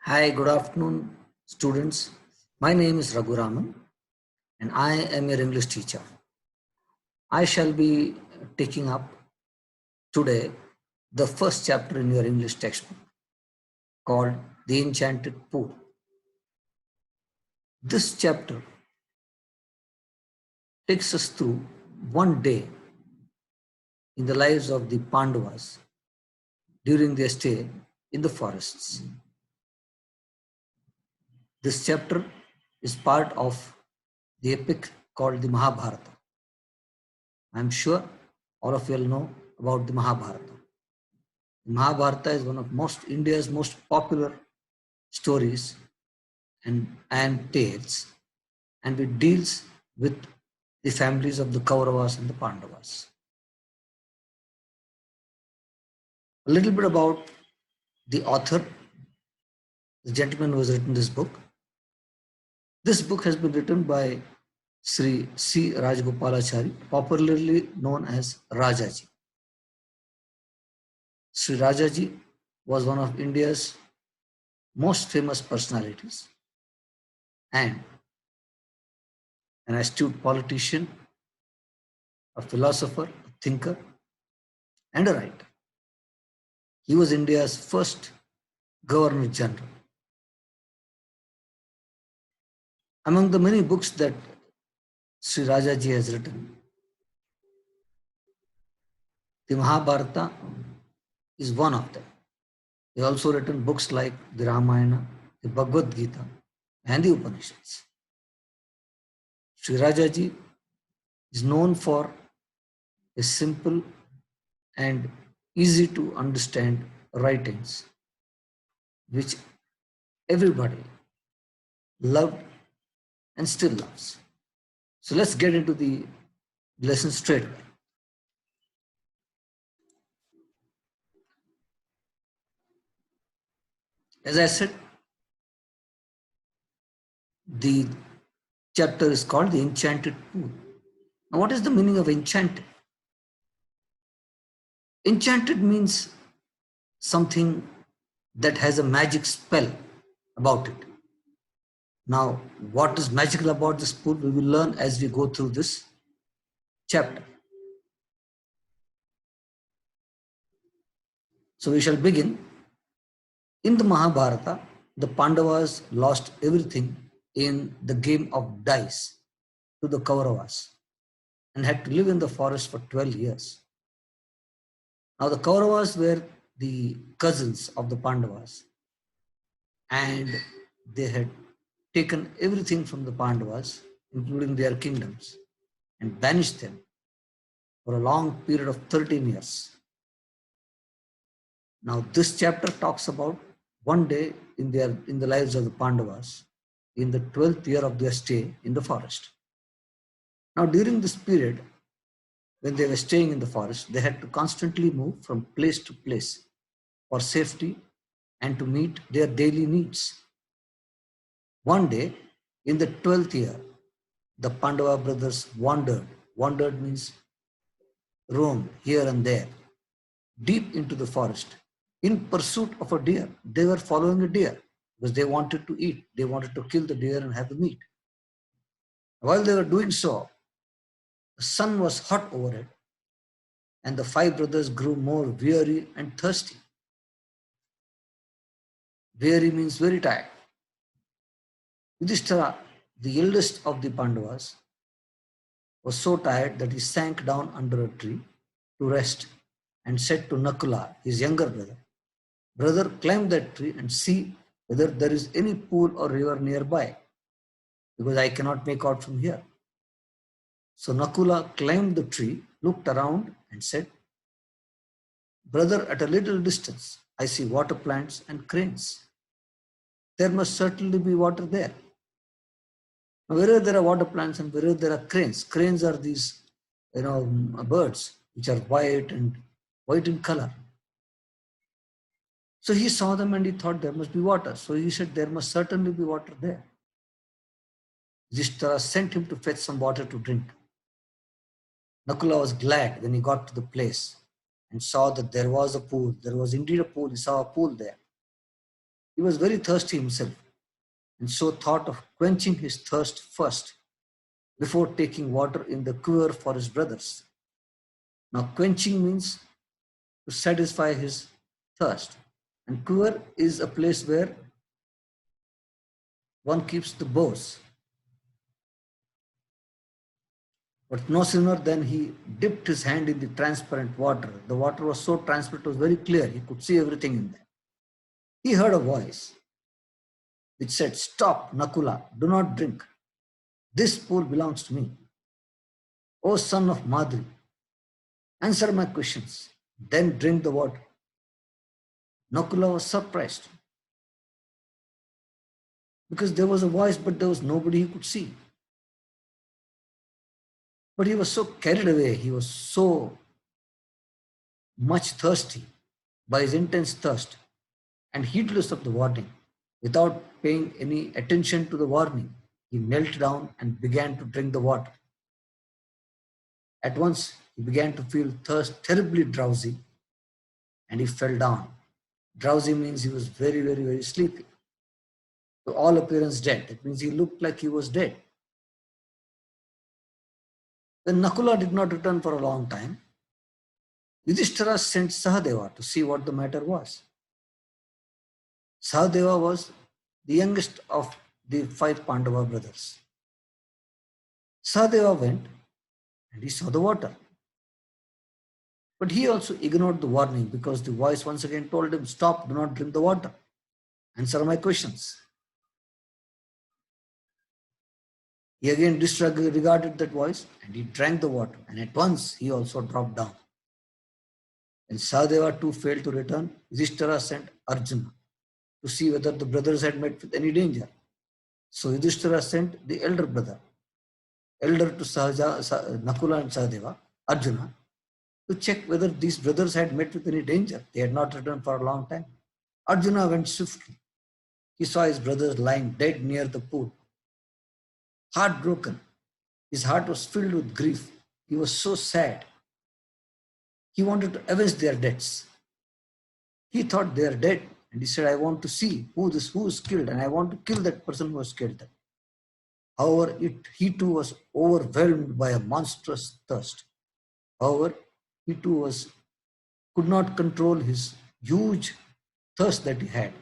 Hi, good afternoon, students. My name is Raghuraman and I am your English teacher. I shall be taking up today the first chapter in your English textbook called The Enchanted Pool. This chapter takes us through one day in the lives of the Pandavas during their stay in the forests. This chapter is part of the epic called the Mahabharata. I am sure all of you will know about the Mahabharata. Mahabharata is one of India's most popular stories and tales, and it deals with the families of the Kauravas and the Pandavas. A little bit about the author, the gentleman who has written this book. This book has been written by Sri C. Rajagopalachari, popularly known as Rajaji. Sri Rajaji was one of India's most famous personalities and an astute politician, a philosopher, a thinker, and a writer. He was India's first Governor General. Among the many books that Sri Rajaji has written, the Mahabharata is one of them. He has also written books like the Ramayana, the Bhagavad Gita, and the Upanishads. Sri Rajaji is known for his simple and easy to understand writings, which everybody loved and still loves. So let's get into the lesson straight away. As I said, the chapter is called The Enchanted Pool. Now, what is the meaning of enchanted? Enchanted means something that has a magic spell about it. Now, what is magical about this pool? We will learn as we go through this chapter. So, we shall begin. In the Mahabharata, the Pandavas lost everything in the game of dice to the Kauravas and had to live in the forest for 12 years. Now, the Kauravas were the cousins of the Pandavas, and they had taken everything from the Pandavas, including their kingdoms, and banished them for a long period of 13 years. Now, this chapter talks about one day in the lives of the Pandavas in the 12th year of their stay in the forest. Now, during this period, when they were staying in the forest, they had to constantly move from place to place for safety and to meet their daily needs. One day, in the 12th year, the Pandava brothers wandered. Wandered means roamed here and there, deep into the forest, in pursuit of a deer. They were following a deer because they wanted to eat. They wanted to kill the deer and have the meat. While they were doing so, the sun was hot over it, and the five brothers grew more weary and thirsty. Weary means very tired. Yudhishthira, the eldest of the Pandavas, was so tired that he sank down under a tree to rest and said to Nakula, his younger brother, "Brother, climb that tree and see whether there is any pool or river nearby, because I cannot make out from here." So Nakula climbed the tree, looked around, and said, "Brother, at a little distance, I see water plants and cranes. There must certainly be water there." Now, wherever there are water plants and wherever there are cranes are these, birds which are white in color. So he saw them and he thought there must be water. So he said, "There must certainly be water there." Yudhishthira sent him to fetch some water to drink. Nakula was glad when he got to the place and saw that there was a pool. There was indeed a pool. He saw a pool there. He was very thirsty himself, and so thought of quenching his thirst first before taking water in the quiver for his brothers. Now, quenching means to satisfy his thirst, and quiver is a place where one keeps the bows. But no sooner than he dipped his hand in the transparent water, the water was so transparent, it was very clear, he could see everything in there. He heard a voice which said, "Stop, Nakula, do not drink. This pool belongs to me. O son of Madri, answer my questions, then drink the water." Nakula was surprised because there was a voice, but there was nobody he could see. But he was so carried away, he was so much thirsty by his intense thirst and heedless of the warning. Without paying any attention to the warning, he knelt down and began to drink the water. At once, he began to feel thirst terribly drowsy and he fell down. Drowsy means he was very, very, very sleepy. To all appearance dead. That means he looked like he was dead. When Nakula did not return for a long time, Yudhishthira sent Sahadeva to see what the matter was. Sahadeva was the youngest of the 5 Pandava brothers. Sahadeva went and he saw the water. But he also ignored the warning because the voice once again told him, "Stop, do not drink the water. Answer my questions." He again disregarded that voice and he drank the water, and at once he also dropped down. When Sahadeva too failed to return, Yudhishthira sent Arjuna to see whether the brothers had met with any danger. So Yudhishthira sent the elder brother, elder to Nakula and Sahadeva, Arjuna, to check whether these brothers had met with any danger. They had not returned for a long time. Arjuna went swiftly. He saw his brothers lying dead near the pool. Heartbroken, his heart was filled with grief. He was so sad. He wanted to avenge their deaths. He thought they are dead, and he said, "I want to see who is killed, and I want to kill that person who has killed them." However, he too was overwhelmed by a monstrous thirst. However, he too could not control his huge thirst that he had,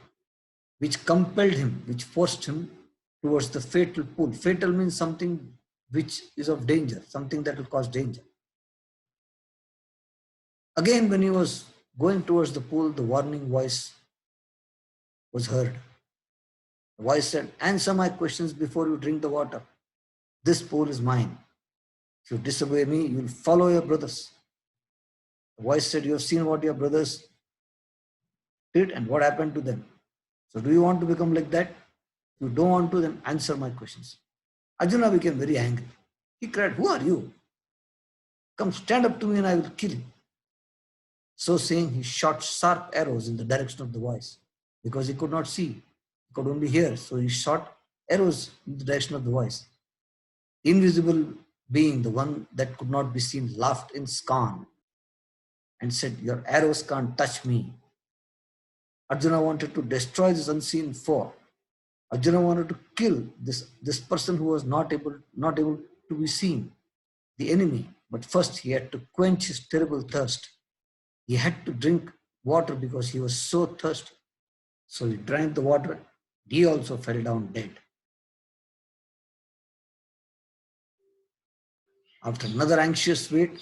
which compelled him, which forced him towards the fatal pool. Fatal means something which is of danger, something that will cause danger. Again, when he was going towards the pool, the warning voice was heard. The voice said, "Answer my questions before you drink the water. This pool is mine. If you disobey me, you will follow your brothers." The voice said, "You have seen what your brothers did and what happened to them. So do you want to become like that? If you don't want to, then answer my questions." Arjuna became very angry. He cried, "Who are you? Come, stand up to me and I will kill you." So saying, he shot sharp arrows in the direction of the voice. Because he could not see, he could only hear. So he shot arrows in the direction of the voice. The invisible being, the one that could not be seen, laughed in scorn and said, "Your arrows can't touch me." Arjuna wanted to destroy this unseen foe. Arjuna wanted to kill this person who was not able to be seen, the enemy. But first he had to quench his terrible thirst. He had to drink water because he was so thirsty. So he drank the water. He also fell down dead. After another anxious wait,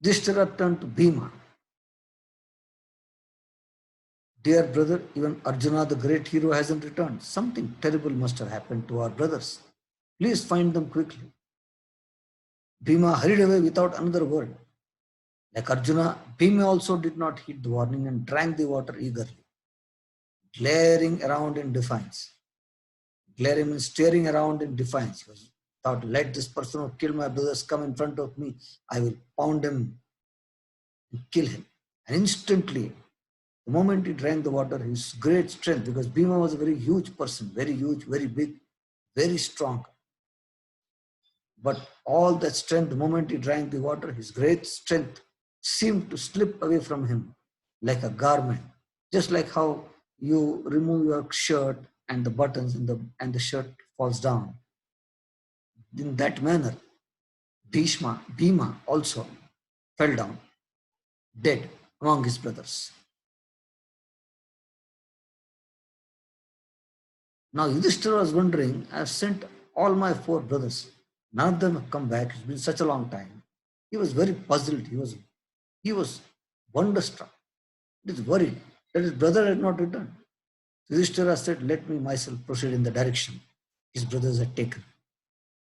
Yudhishthira turned to Bhima. "Dear brother, even Arjuna, the great hero, hasn't returned. Something terrible must have happened to our brothers. Please find them quickly." Bhima hurried away without another word. Like Arjuna, Bhima also did not heed the warning and drank the water eagerly, glaring around in defiance. Glaring means staring around in defiance. He thought, "Let this person who killed my brothers come in front of me. I will pound him and kill him." And instantly, the moment he drank the water, his great strength, because Bhima was a very huge person, very huge, very big, very strong. But all that strength, the moment he drank the water, his great strength seemed to slip away from him like a garment. Just like how you remove your shirt and the buttons and the shirt falls down. In that manner, Bhima also fell down dead among his brothers. Now Yudhishthira was wondering, I have sent all my four brothers. None of them have come back. It's been such a long time. He was very puzzled. He was wonderstruck. He was worried that his brother had not returned. Yudhishthira said, let me myself proceed in the direction his brothers had taken.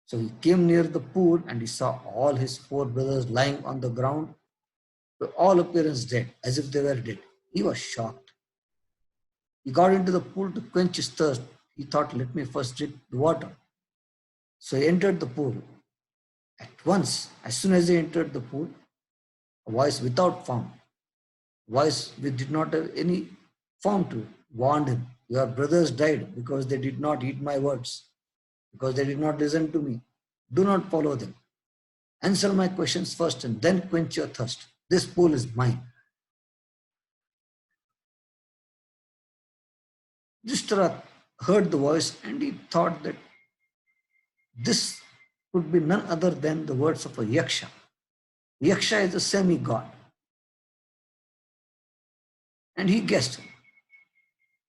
So he came near the pool and he saw all his four brothers lying on the ground, to all appearance dead, as if they were dead. He was shocked. He got into the pool to quench his thirst. He thought, let me first drink the water. So he entered the pool. At once, as soon as he entered the pool, a voice without form, a voice which did not have any form to it, warned him, your brothers died because they did not heed my words, because they did not listen to me. Do not follow them. Answer my questions first and then quench your thirst. This pool is mine. Yudhishthira heard the voice and he thought that this could be none other than the words of a yaksha. Yaksha is a semi-god. And he guessed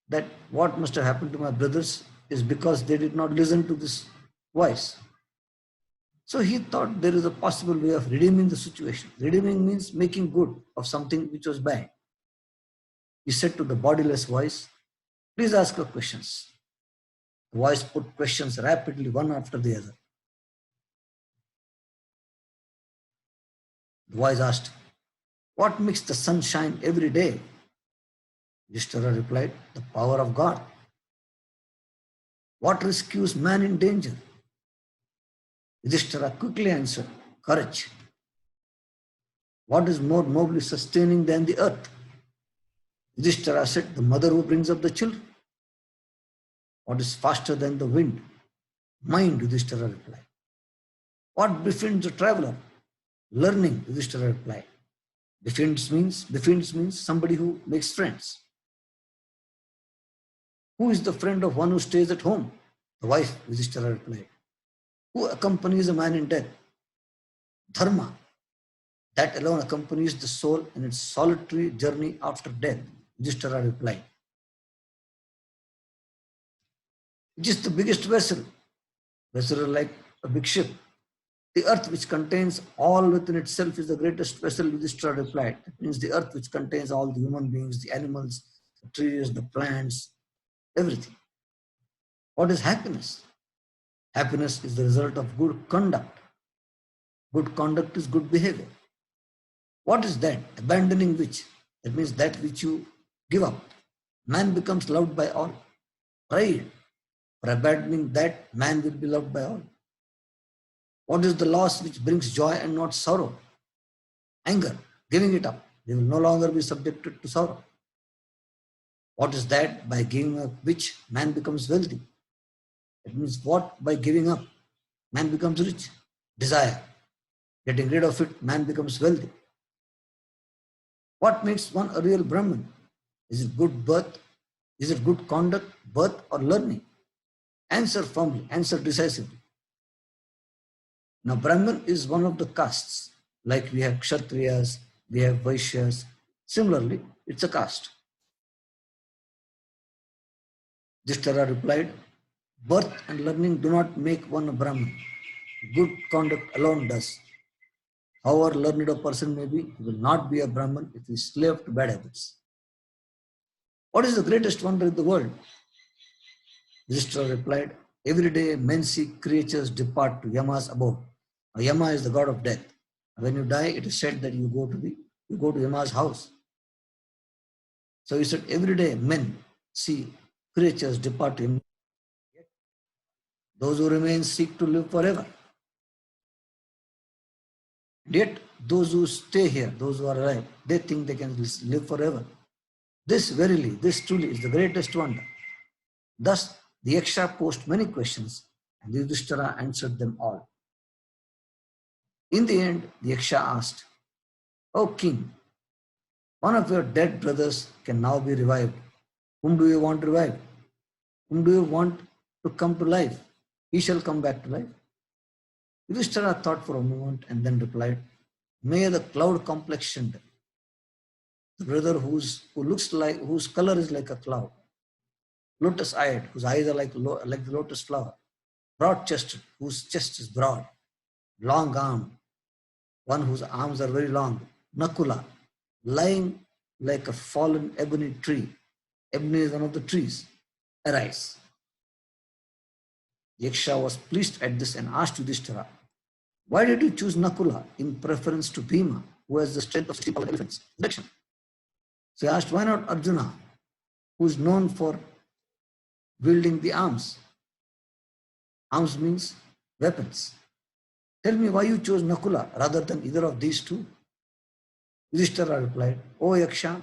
that what must have happened to my brothers is because they did not listen to this voice. So he thought there is a possible way of redeeming the situation. Redeeming means making good of something which was bad. He said to the bodiless voice, please ask your questions. The voice put questions rapidly, one after the other. The voice asked, what makes the sun shine every day? Yudhishthira replied, the power of God. What rescues man in danger? Yudhishthira quickly answered, courage. What is more nobly sustaining than the earth? Yudhishthira said, the mother who brings up the children. What is faster than the wind? Mind, Yudhishthira replied. What befriends the traveler? Learning, Yudhishthira replied. Befriends means somebody who makes friends. Who is the friend of one who stays at home? The wife, Yudhishthira replied. Who accompanies a man in death? Dharma. That alone accompanies the soul in its solitary journey after death, Yudhishthira replied. Which is the biggest vessel? Vessel like a big ship. The earth which contains all within itself is the greatest vessel, Yudhishthira replied. That means the earth which contains all the human beings, the animals, the trees, the plants, everything. What is happiness? Happiness is the result of good conduct. Good conduct is good behavior. What is that? Abandoning which? That means that which you give up. Man becomes loved by all. Pride. For abandoning that, man will be loved by all. What is the loss which brings joy and not sorrow? Anger. Giving it up. They will no longer be subjected to sorrow. What is that? By giving up which man becomes wealthy. It means what? By giving up, man becomes rich. Desire. Getting rid of it, man becomes wealthy. What makes one a real Brahman? Is it good birth? Is it good conduct, birth, or learning? Answer firmly, answer decisively. Now, Brahman is one of the castes. Like we have Kshatriyas, we have Vaishyas. Similarly, it's a caste. Yudhishthira replied, birth and learning do not make one a Brahman. Good conduct alone does. However learned a person may be, he will not be a Brahman if he is slave to bad habits. What is the greatest wonder in the world? Yudhishthira replied, every day men see creatures depart to Yama's abode. Now, Yama is the god of death. When you die, it is said that you go to Yama's house. So he said, every day men see creatures depart to him. Those who remain seek to live forever. Yet those who stay here, those who are alive, they think they can live forever. This verily, this truly is the greatest wonder. Thus, the Yaksha posed many questions and Yudhishthira answered them all. In the end, the Yaksha asked, O king, one of your dead brothers can now be revived. Whom do you want to revive? Whom do you want to come to life? He shall come back to life. Yudhishthira thought for a moment and then replied, may the cloud complexioned, the brother whose color is like a cloud, lotus eyed, whose eyes are like the lotus flower, broad chested, whose chest is broad, long armed, one whose arms are very long, Nakula, lying like a fallen ebony tree. Ebony is one of the trees. Arise. Yaksha was pleased at this and asked Yudhishthira, why did you choose Nakula in preference to Bhima, who has the strength of 60 elephants? So he asked, why not Arjuna, who is known for wielding the arms? Arms means weapons. Tell me why you chose Nakula rather than either of these two? Yudhishthira replied, O Yaksha,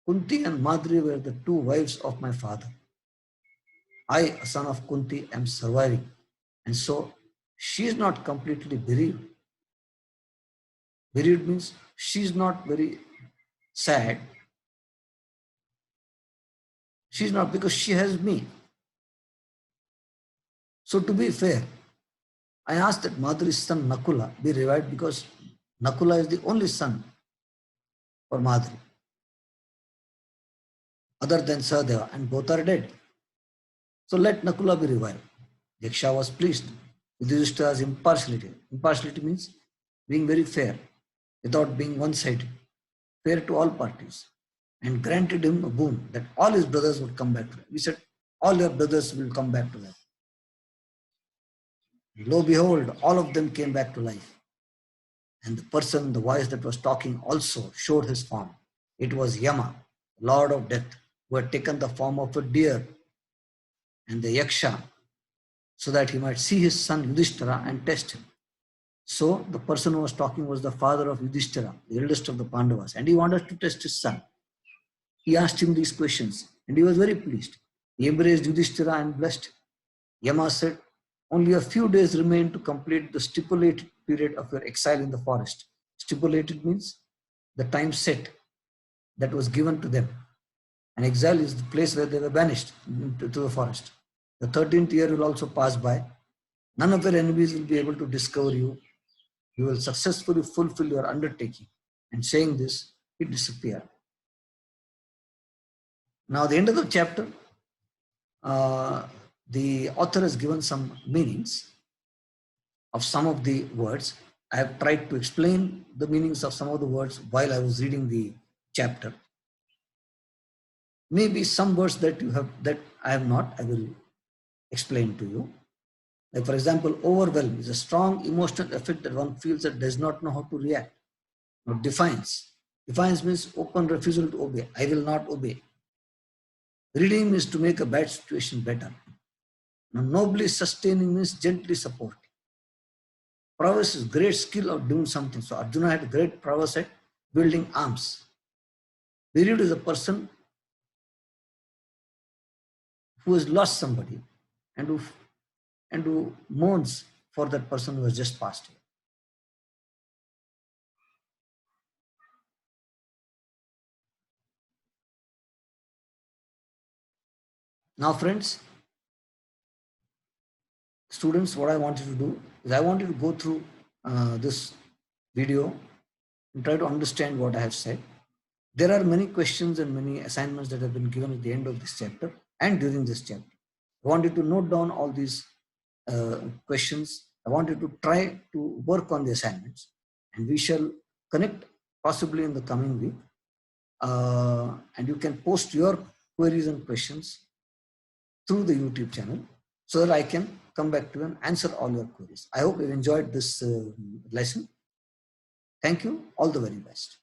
Kunti and Madri were the two wives of my father. I, a son of Kunti, am surviving, and so she is not completely bereaved. Bereaved means she is not very sad. She is not, because she has me. So to be fair, I asked that Madri's son Nakula be revived because Nakula is the only son for Madri, other than Sahadeva, and both are dead. So let Nakula be revived. Yaksha was pleased with Yudhishthira's impartiality. Impartiality means being very fair, without being one-sided, fair to all parties, and granted him a boon that all his brothers would come back to life. He said, all your brothers will come back to life. Lo behold, all of them came back to life. And the voice that was talking also showed his form. It was Yama, Lord of Death, who had taken the form of a deer and the Yaksha, so that he might see his son Yudhishthira and test him. So the person who was talking was the father of Yudhishthira, the eldest of the Pandavas, and he wanted to test his son. He asked him these questions, and he was very pleased. He embraced Yudhishthira and blessed him. Yama said, only a few days remain to complete the stipulated period of your exile in the forest. Stipulated means the time set that was given to them. And exile is the place where they were banished to the forest. The 13th year will also pass by. None of your enemies will be able to discover you. You will successfully fulfill your undertaking. And saying this, he disappeared. Now, the end of the chapter, the author has given some meanings of some of the words. I have tried to explain the meanings of some of the words while I was reading the chapter. Maybe some words that I have not, I will explain to you. Like, for example, overwhelm is a strong emotional effect that one feels that does not know how to react. Now, defiance. Defiance means open refusal to obey. I will not obey. Redeem is to make a bad situation better. Now, nobly sustaining means gently supporting. Prowess is great skill of doing something. So Arjuna had great prowess at building arms. Bereaved is a person who has lost somebody and who mourns for that person who has just passed away. Now, friends, students, what I want you to do is I want you to go through this video and try to understand what I have said. There are many questions and many assignments that have been given at the end of this chapter and during this chapter. I want you to note down all these questions. I want you to try to work on the assignments, and we shall connect possibly in the coming week. And you can post your queries and questions through the YouTube channel so that I can come back to you and answer all your queries. I hope you enjoyed this lesson. Thank you. All the very best.